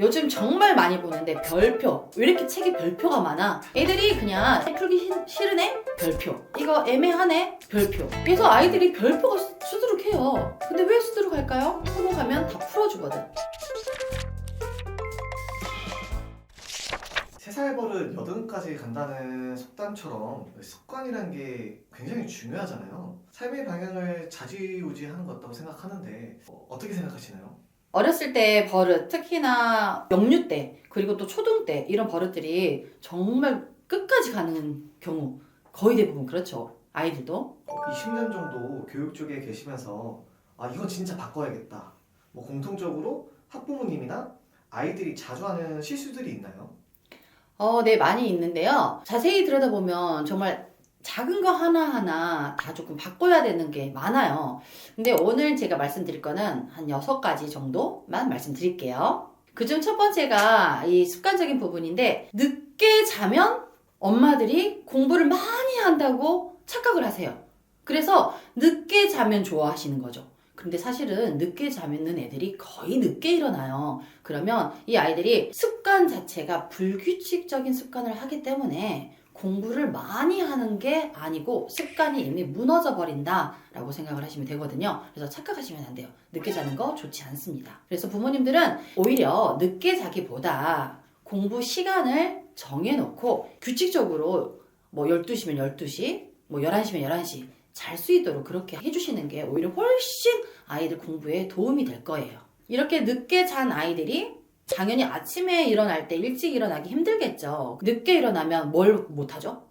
요즘 정말 많이 보는데 별표. 왜 이렇게 책에 별표가 많아? 애들이 그냥 책 풀기 싫으네? 별표. 이거 애매하네? 별표. 그래서 아이들이 별표가 수두룩해요. 근데 왜 수두룩할까요? 학원 가면 다 풀어주거든. 3살 버릇 8까지 간다는 속담처럼 습관이란 게 굉장히 중요하잖아요. 삶의 방향을 좌지우지하는 것 같다고 생각하는데 어떻게 생각하시나요? 어렸을 때 버릇, 특히나 영유 때, 그리고 또 초등 때 이런 버릇들이 정말 끝까지 가는 경우 거의 대부분 그렇죠. 아이들도. 20년 정도 교육 쪽에 계시면서 이건 진짜 바꿔야겠다. 공통적으로 학부모님이나 아이들이 자주 하는 실수들이 있나요? 네, 많이 있는데요. 자세히 들여다보면 정말 작은 거 하나하나 다 조금 바꿔야 되는 게 많아요. 근데 오늘 제가 말씀드릴 거는 한 6가지 정도만 말씀드릴게요. 그중 첫 번째가 이 습관적인 부분인데, 늦게 자면 엄마들이 공부를 많이 한다고 착각을 하세요. 그래서 늦게 자면 좋아하시는 거죠. 근데 사실은 늦게 자는 애들이 거의 늦게 일어나요. 그러면 이 아이들이 습관 자체가 불규칙적인 습관을 하기 때문에 공부를 많이 하는 게 아니고 습관이 이미 무너져 버린다 라고 생각을 하시면 되거든요. 그래서 착각하시면 안 돼요. 늦게 자는 거 좋지 않습니다. 그래서 부모님들은 오히려 늦게 자기보다 공부 시간을 정해놓고 규칙적으로 12시면 12시, 11시면 11시 잘 수 있도록 그렇게 해주시는 게 오히려 훨씬 아이들 공부에 도움이 될 거예요. 이렇게 늦게 잔 아이들이 당연히 아침에 일어날 때 일찍 일어나기 힘들겠죠. 늦게 일어나면 뭘 못하죠?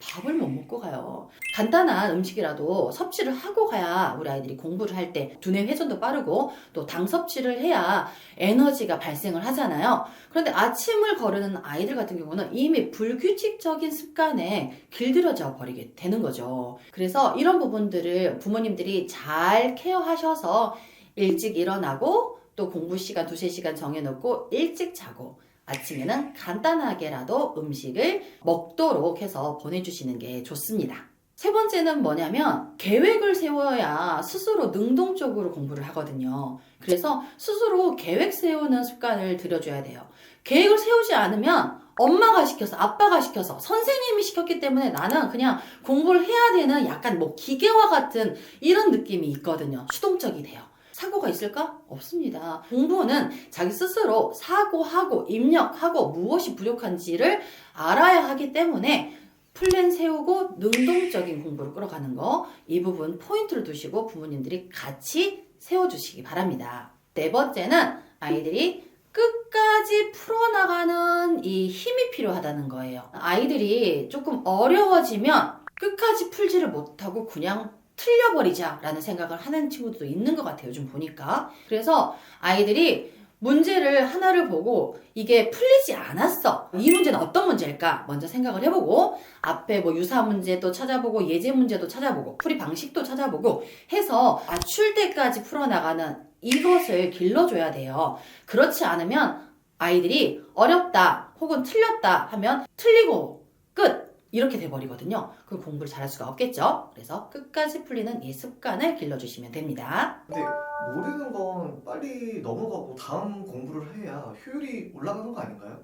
밥을 못 먹고 가요. 간단한 음식이라도 섭취를 하고 가야 우리 아이들이 공부를 할 때 두뇌 회전도 빠르고 또 당 섭취를 해야 에너지가 발생을 하잖아요. 그런데 아침을 거르는 아이들 같은 경우는 이미 불규칙적인 습관에 길들여져 버리게 되는 거죠. 그래서 이런 부분들을 부모님들이 잘 케어하셔서 일찍 일어나고 또 공부 시간 2-3시간 정해놓고 일찍 자고 아침에는 간단하게라도 음식을 먹도록 해서 보내주시는 게 좋습니다. 세 번째는 뭐냐면 계획을 세워야 스스로 능동적으로 공부를 하거든요. 그래서 스스로 계획 세우는 습관을 들여줘야 돼요. 계획을 세우지 않으면 엄마가 시켜서 아빠가 시켜서 선생님이 시켰기 때문에 나는 그냥 공부를 해야 되는 약간 기계와 같은 이런 느낌이 있거든요. 수동적이 돼요. 사고가 있을까? 없습니다. 공부는 자기 스스로 사고하고 입력하고 무엇이 부족한지를 알아야 하기 때문에 플랜 세우고 능동적인 공부를 끌어가는 거, 이 부분 포인트를 두시고 부모님들이 같이 세워주시기 바랍니다. 네 번째는 아이들이 끝까지 풀어나가는 이 힘이 필요하다는 거예요. 아이들이 조금 어려워지면 끝까지 풀지를 못하고 그냥 틀려버리자 라는 생각을 하는 친구들도 있는 것 같아요. 요즘 보니까. 그래서 아이들이 문제를 하나를 보고 이게 풀리지 않았어. 이 문제는 어떤 문제일까? 먼저 생각을 해보고 앞에 유사 문제도 찾아보고 예제 문제도 찾아보고 풀이 방식도 찾아보고 해서 맞출 때까지 풀어나가는 이것을 길러줘야 돼요. 그렇지 않으면 아이들이 어렵다 혹은 틀렸다 하면 틀리고 끝! 이렇게 돼버리거든요. 그럼 공부를 잘할 수가 없겠죠. 그래서 끝까지 풀리는 이 습관을 길러주시면 됩니다. 근데 모르는 건 빨리 넘어가고 다음 공부를 해야 효율이 올라가는 거 아닌가요?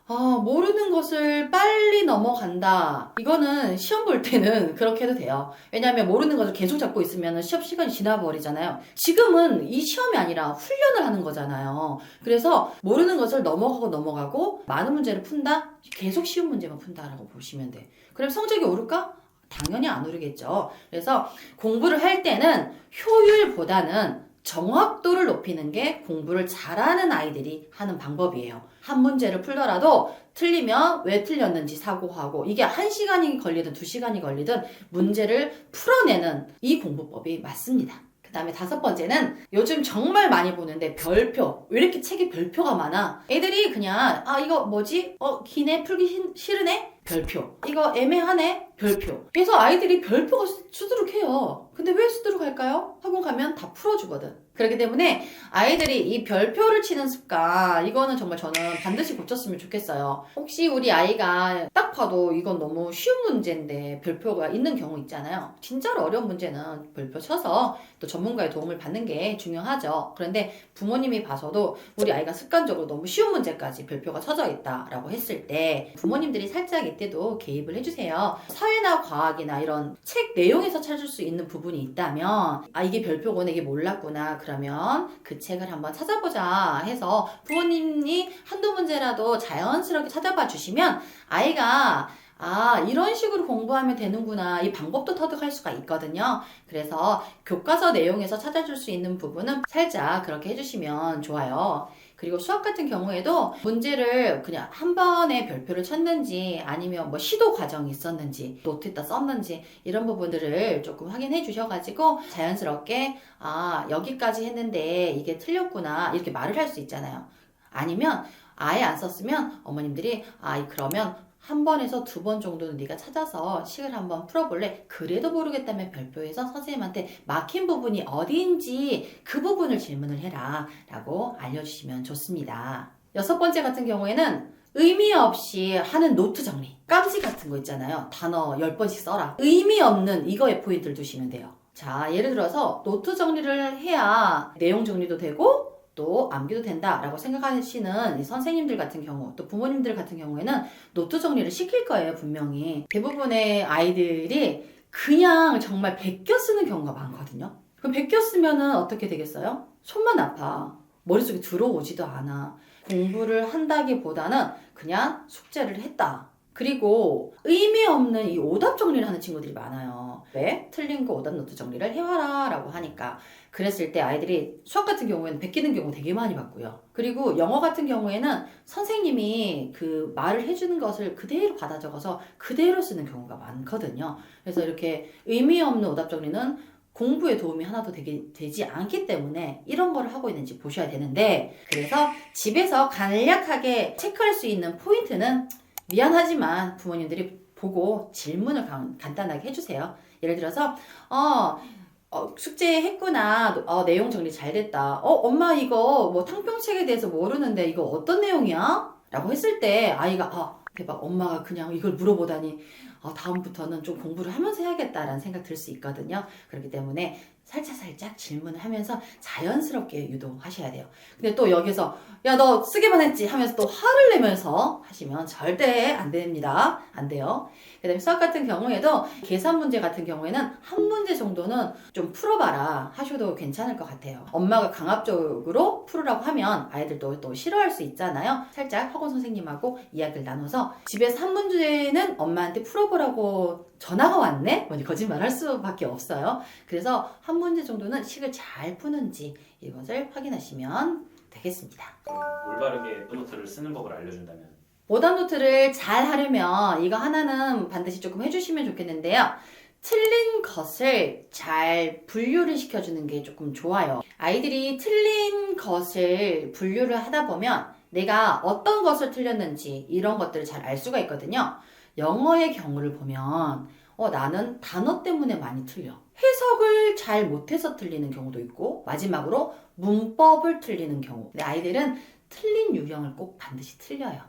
모르는 것을 빨리 넘어간다. 이거는 시험 볼 때는 그렇게 해도 돼요. 왜냐하면 모르는 것을 계속 잡고 있으면 시험 시간이 지나버리잖아요. 지금은 이 시험이 아니라 훈련을 하는 거잖아요. 그래서 모르는 것을 넘어가고 많은 문제를 푼다? 계속 쉬운 문제만 푼다라고 보시면 돼. 그럼 성적이 오를까? 당연히 안 오르겠죠. 그래서 공부를 할 때는 효율보다는 정확도를 높이는 게 공부를 잘하는 아이들이 하는 방법이에요. 한 문제를 풀더라도 틀리면 왜 틀렸는지 사고하고 이게 1시간이 걸리든 2시간이 걸리든 문제를 풀어내는 이 공부법이 맞습니다. 그 다음에 5번째는 요즘 정말 많이 보는데 별표. 왜 이렇게 책에 별표가 많아? 애들이 그냥 이거 뭐지? 기네? 풀기 싫으네? 별표. 이거 애매하네? 별표. 그래서 아이들이 별표가 수두룩해요. 근데 왜 수두룩할까요? 학원 가면 다 풀어주거든. 그렇기 때문에 아이들이 이 별표를 치는 습관, 이거는 정말 저는 반드시 고쳤으면 좋겠어요. 혹시 우리 아이가 딱 봐도 이건 너무 쉬운 문제인데 별표가 있는 경우 있잖아요. 진짜로 어려운 문제는 별표 쳐서 또 전문가의 도움을 받는 게 중요하죠. 그런데 부모님이 봐서도 우리 아이가 습관적으로 너무 쉬운 문제까지 별표가 쳐져 있다라고 했을 때 부모님들이 살짝 이때도 개입을 해주세요. 사회나 과학이나 이런 책 내용에서 찾을 수 있는 부분이 있다면 아 이게 별표구나 이게 몰랐구나 그러면 그 책을 한번 찾아보자 해서 부모님이 한두 문제라도 자연스럽게 찾아봐 주시면 아이가 아 이런 식으로 공부하면 되는구나 이 방법도 터득할 수가 있거든요. 그래서 교과서 내용에서 찾아줄 수 있는 부분은 살짝 그렇게 해주시면 좋아요. 그리고 수학 같은 경우에도 문제를 그냥 한 번에 별표를 쳤는지 아니면 뭐 시도 과정이 있었는지 노트에다 썼는지 이런 부분들을 조금 확인해 주셔가지고 자연스럽게 아 여기까지 했는데 이게 틀렸구나 이렇게 말을 할 수 있잖아요. 아니면 아예 안 썼으면 어머님들이 아 그러면 한 번에서 두 번 정도는 네가 찾아서 식을 한번 풀어볼래? 그래도 모르겠다면 별표에서 선생님한테 막힌 부분이 어디인지 그 부분을 질문을 해라 라고 알려주시면 좋습니다. 6번째 같은 경우에는 의미 없이 하는 노트 정리 깜지 같은 거 있잖아요. 단어 10번씩 써라. 의미 없는 이거에 포인트를 두시면 돼요. 자 예를 들어서 노트 정리를 해야 내용 정리도 되고 또 암기도 된다라고 생각하시는 이 선생님들 같은 경우 또 부모님들 같은 경우에는 노트 정리를 시킬 거예요. 분명히 대부분의 아이들이 그냥 정말 베껴 쓰는 경우가 많거든요. 그럼 베껴 쓰면은 어떻게 되겠어요? 손만 아파. 머릿속에 들어오지도 않아. 공부를 한다기보다는 그냥 숙제를 했다. 그리고 의미 없는 이 오답 정리를 하는 친구들이 많아요. 왜? 틀린 거 오답 노트 정리를 해와라 라고 하니까 그랬을 때 아이들이 수학 같은 경우에는 베끼는 경우 되게 많이 봤고요. 그리고 영어 같은 경우에는 선생님이 그 말을 해주는 것을 그대로 받아 적어서 그대로 쓰는 경우가 많거든요. 그래서 이렇게 의미 없는 오답 정리는 공부에 도움이 하나도 되지 않기 때문에 이런 거를 하고 있는지 보셔야 되는데 그래서 집에서 간략하게 체크할 수 있는 포인트는 미안하지만 부모님들이 보고 질문을 간단하게 해주세요. 예를 들어서 숙제 했구나. 내용 정리 잘 됐다. 엄마 이거 뭐 탕평책에 대해서 모르는데 이거 어떤 내용이야? 라고 했을 때 아이가 대박 엄마가 그냥 이걸 물어보다니 다음부터는 좀 공부를 하면서 해야겠다라는 생각 들 수 있거든요. 그렇기 때문에 살짝 질문을 하면서 자연스럽게 유도하셔야 돼요. 근데 또 여기서 야 너 쓰기만 했지 하면서 또 화를 내면서 하시면 절대 안 됩니다. 안 돼요. 그 다음에 수학 같은 경우에도 계산 문제 같은 경우에는 한 문제 정도는 좀 풀어봐라 하셔도 괜찮을 것 같아요. 엄마가 강압적으로 풀으라고 하면 아이들도 또 싫어할 수 있잖아요. 살짝 학원 선생님하고 이야기를 나눠서 집에서 한 문제는 엄마한테 풀어보라고 전화가 왔네? 거짓말 할 수밖에 없어요. 그래서 한 문제 정도는 식을 잘 푸는지 이것을 확인하시면 되겠습니다. 올바르게 노트를 쓰는 법을 알려준다면 오답 노트를 잘 하려면 이거 하나는 반드시 조금 해주시면 좋겠는데요. 틀린 것을 잘 분류를 시켜주는 게 조금 좋아요. 아이들이 틀린 것을 분류를 하다 보면 내가 어떤 것을 틀렸는지 이런 것들을 잘 알 수가 있거든요. 영어의 경우를 보면 나는 단어 때문에 많이 틀려. 해석을 잘 못해서 틀리는 경우도 있고 마지막으로 문법을 틀리는 경우. 근데 아이들은 틀린 유형을 꼭 반드시 틀려요.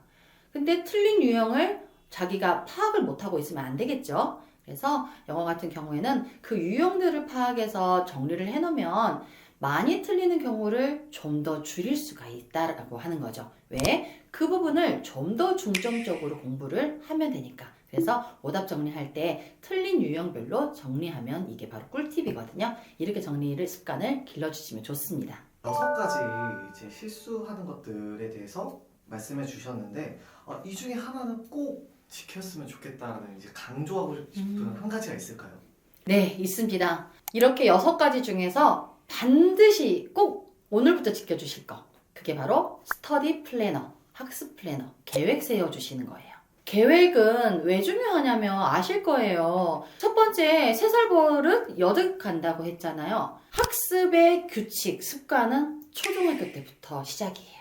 근데 틀린 유형을 자기가 파악을 못하고 있으면 안 되겠죠. 그래서 영어 같은 경우에는 그 유형들을 파악해서 정리를 해놓으면 많이 틀리는 경우를 좀 더 줄일 수가 있다라고 하는 거죠. 왜? 그 부분을 좀 더 중점적으로 공부를 하면 되니까. 그래서 오답 정리할 때 틀린 유형별로 정리하면 이게 바로 꿀팁이거든요. 이렇게 정리를 습관을 길러주시면 좋습니다. 6가지 이제 실수하는 것들에 대해서 말씀해 주셨는데 이 중에 하나는 꼭 지켰으면 좋겠다는 이제 강조하고 싶은 한 가지가 있을까요? 네, 있습니다. 이렇게 6가지 중에서 반드시 꼭 오늘부터 지켜주실 거. 그게 바로 스터디 플래너, 학습 플래너, 계획 세워주시는 거예요. 계획은 왜 중요하냐면 아실 거예요. 첫 번째, 3살 버릇 여득한다고 했잖아요. 학습의 규칙, 습관은 초등학교 때부터 시작이에요.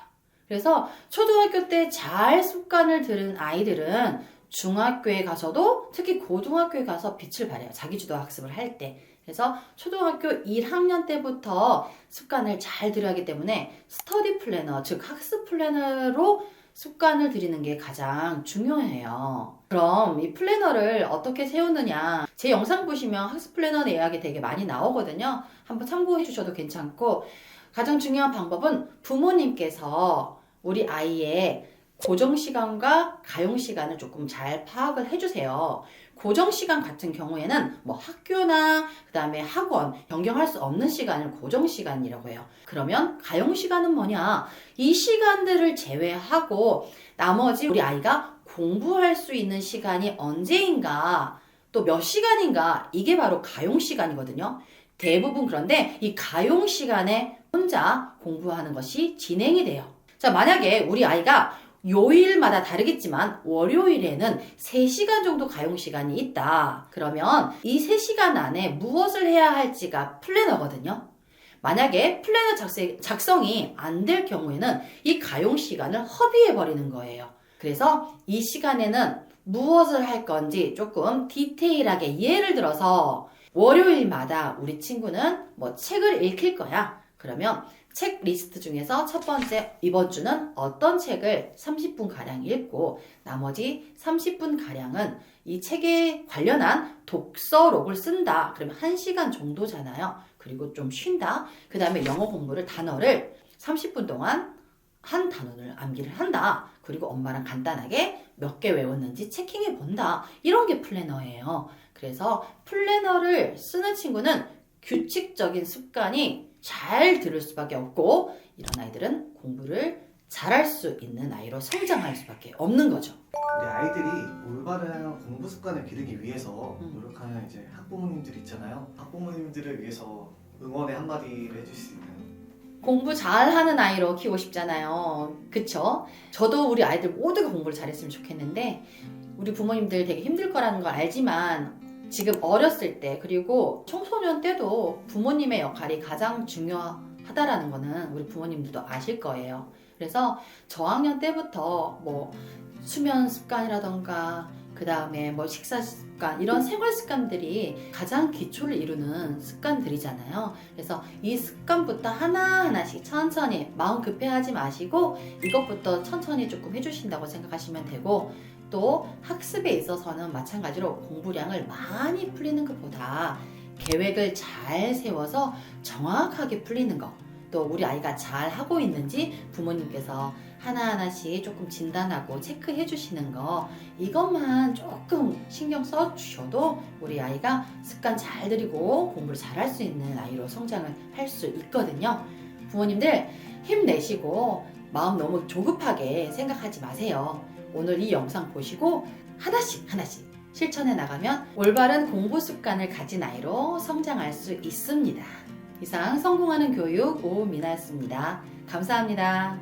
그래서 초등학교 때 잘 습관을 들은 아이들은 중학교에 가서도 특히 고등학교에 가서 빛을 발해요. 자기주도 학습을 할 때. 그래서 초등학교 1학년 때부터 습관을 잘 들여야 하기 때문에 스터디 플래너, 즉 학습 플래너로 습관을 들이는 게 가장 중요해요. 그럼 이 플래너를 어떻게 세우느냐? 제 영상 보시면 학습 플래너 내역이 되게 많이 나오거든요. 한번 참고해 주셔도 괜찮고, 가장 중요한 방법은 부모님께서 우리 아이의 고정시간과 가용시간을 조금 잘 파악을 해주세요. 고정시간 같은 경우에는 뭐 학교나 그 다음에 학원 변경할 수 없는 시간을 고정시간이라고 해요. 그러면 가용시간은 뭐냐? 이 시간들을 제외하고 나머지 우리 아이가 공부할 수 있는 시간이 언제인가, 또 몇 시간인가, 이게 바로 가용시간이거든요. 대부분 그런데 이 가용시간에 혼자 공부하는 것이 진행이 돼요. 자, 만약에 우리 아이가 요일마다 다르겠지만 월요일에는 3시간 정도 가용시간이 있다. 그러면 이 3시간 안에 무엇을 해야 할지가 플래너거든요. 만약에 플래너 작성이 안 될 경우에는 이 가용시간을 허비해버리는 거예요. 그래서 이 시간에는 무엇을 할 건지 조금 디테일하게, 예를 들어서 월요일마다 우리 친구는 뭐 책을 읽힐 거야. 그러면 책 리스트 중에서 첫 번째, 이번 주는 어떤 책을 30분가량 읽고 나머지 30분가량은 이 책에 관련한 독서록을 쓴다. 그러면 1시간 정도잖아요. 그리고 좀 쉰다. 그 다음에 영어 공부를, 단어를 30분 동안 한 단어를 암기를 한다. 그리고 엄마랑 간단하게 몇 개 외웠는지 체킹해 본다. 이런 게 플래너예요. 그래서 플래너를 쓰는 친구는 규칙적인 습관이 잘 들을 수밖에 없고, 이런 아이들은 공부를 잘할 수 있는 아이로 성장할 수밖에 없는 거죠. 우리 아이들이 올바른 공부 습관을 기르기 위해서 노력하는 이제 학부모님들 있잖아요. 학부모님들을 위해서 응원의 한마디를 해줄 수 있나요? 공부 잘하는 아이로 키우고 싶잖아요. 그쵸? 저도 우리 아이들 모두가 공부를 잘했으면 좋겠는데, 우리 부모님들 되게 힘들 거라는 걸 알지만 지금 어렸을 때, 그리고 청소년 때도 부모님의 역할이 가장 중요하다라는 거는 우리 부모님들도 아실 거예요. 그래서 저학년 때부터 뭐 수면 습관이라던가 그 다음에 뭐 식사 습관, 이런 생활 습관들이 가장 기초를 이루는 습관들이잖아요. 그래서 이 습관부터 하나하나씩 천천히, 마음 급해하지 마시고 이것부터 천천히 조금 해주신다고 생각하시면 되고, 또 학습에 있어서는 마찬가지로 공부량을 많이 풀리는 것보다 계획을 잘 세워서 정확하게 풀리는 것, 또 우리 아이가 잘 하고 있는지 부모님께서 하나하나씩 조금 진단하고 체크해 주시는 거, 이것만 조금 신경 써 주셔도 우리 아이가 습관 잘 들이고 공부를 잘 할 수 있는 아이로 성장을 할 수 있거든요. 부모님들 힘내시고 마음 너무 조급하게 생각하지 마세요. 오늘 이 영상 보시고 하나씩 실천해 나가면 올바른 공부 습관을 가진 아이로 성장할 수 있습니다. 이상 성공하는 교육 오미나였습니다. 감사합니다.